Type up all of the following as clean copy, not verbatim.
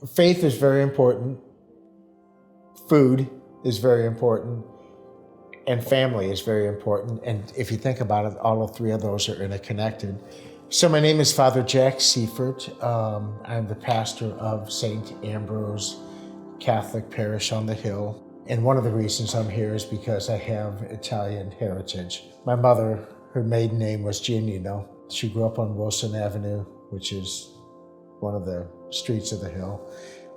Faith is very important. Food is very important. And family is very important. And if you think about it, all of three of those are interconnected. So my name is Father Jack Siefert. I'm the pastor of St. Ambrose Catholic Parish on the Hill. And one of the reasons I'm here is because I have Italian heritage. My mother, her maiden name was Giannino. She grew up on Wilson Avenue, which is one of the streets of the Hill.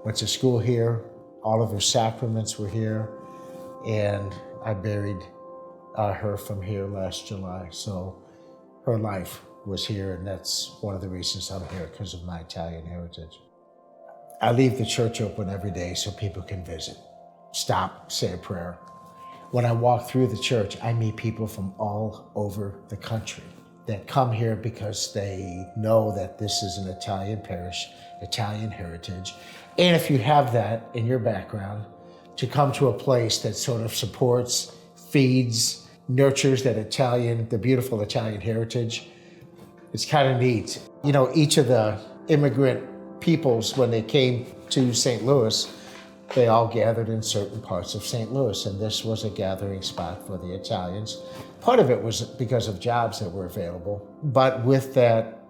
Went to school here. All of her sacraments were here. And I buried her from here last July. So her life was here, and that's one of the reasons I'm here, because of my Italian heritage. I leave the church open every day so people can visit, stop, say a prayer. When I walk through the church, I meet people from all over the country that come here because they know that this is an Italian parish, Italian heritage. And if you have that in your background, to come to a place that sort of supports, feeds, nurtures that the beautiful Italian heritage, it's kind of neat. You know, each of the immigrant peoples, when they came to St. Louis, they all gathered in certain parts of St. Louis, and this was a gathering spot for the Italians. Part of it was because of jobs that were available, but with that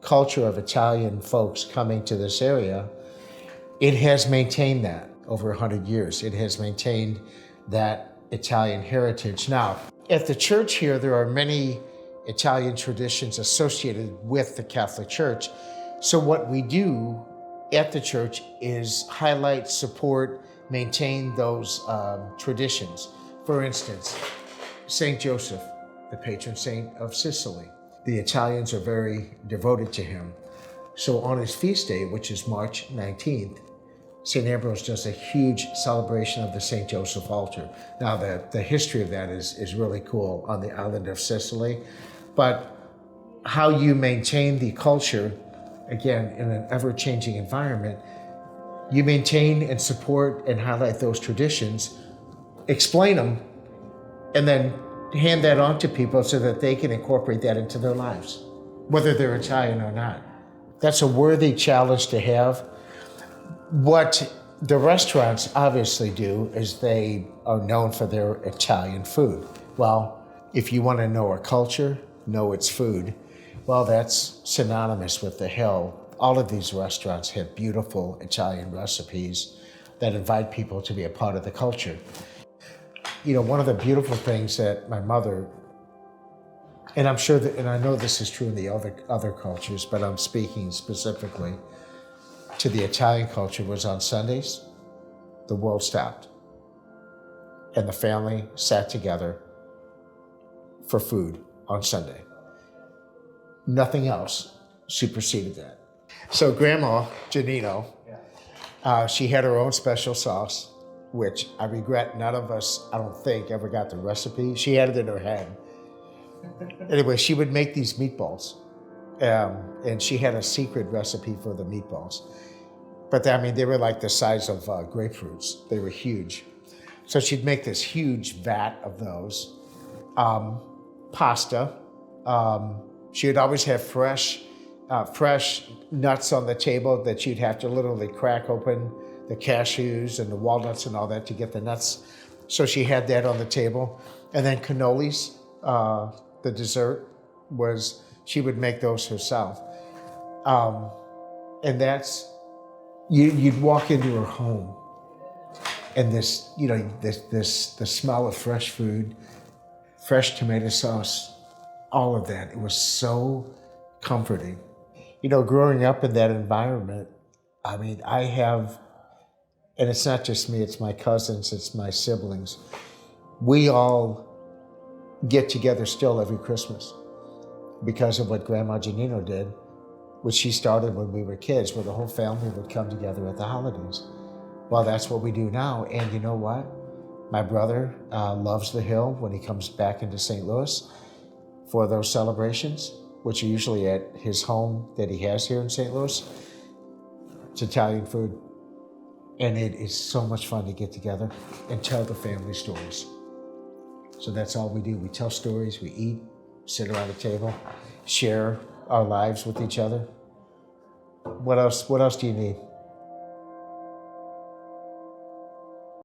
culture of Italian folks coming to this area, it has maintained that over 100 years. It has maintained that Italian heritage. Now, at the church here, there are many Italian traditions associated with the Catholic Church. So what we do at the church is highlight, support, maintain those traditions. For instance, Saint Joseph, the patron saint of Sicily. The Italians are very devoted to him. So on his feast day, which is March 19th, St. Ambrose does a huge celebration of the St. Joseph altar. Now, the history of that is really cool on the island of Sicily, but how you maintain the culture, again, in an ever-changing environment, you maintain and support and highlight those traditions, explain them, and then hand that on to people so that they can incorporate that into their lives, whether they're Italian or not. That's a worthy challenge to have. What the restaurants obviously do is they are known for their Italian food. Well, if you want to know a culture, know its food, well, that's synonymous with the Hill. All of these restaurants have beautiful Italian recipes that invite people to be a part of the culture. You know, one of the beautiful things that my mother, and I'm sure that, and I know this is true in the other cultures, but I'm speaking specifically to the Italian culture, was on Sundays, the world stopped. And the family sat together for food on Sunday. Nothing else superseded that. So Grandma Giannino, she had her own special sauce, which I regret none of us, I don't think, ever got the recipe. She had it in her head. Anyway, she would make these meatballs. And she had a secret recipe for the meatballs. But I mean, they were like the size of grapefruits. They were huge. So she'd make this huge vat of those. Pasta. She would always have fresh nuts on the table that she'd have to literally crack open, the cashews and the walnuts and all that to get the nuts. So she had that on the table. And then cannolis, the dessert, she would make those herself. And that's, you'd walk into her home and the smell of fresh food, fresh tomato sauce, all of that, it was so comforting. You know, growing up in that environment, I mean, I have, and it's not just me, it's my cousins, it's my siblings. We all get together still every Christmas because of what Grandma Giannino did, which she started when we were kids, where the whole family would come together at the holidays. Well, that's what we do now. And you know what? My brother loves the Hill when he comes back into St. Louis for those celebrations, which are usually at his home that he has here in St. Louis. It's Italian food. And it is so much fun to get together and tell the family stories. So that's all we do. We tell stories, we eat, sit around the table, share our lives with each other. What else do you need?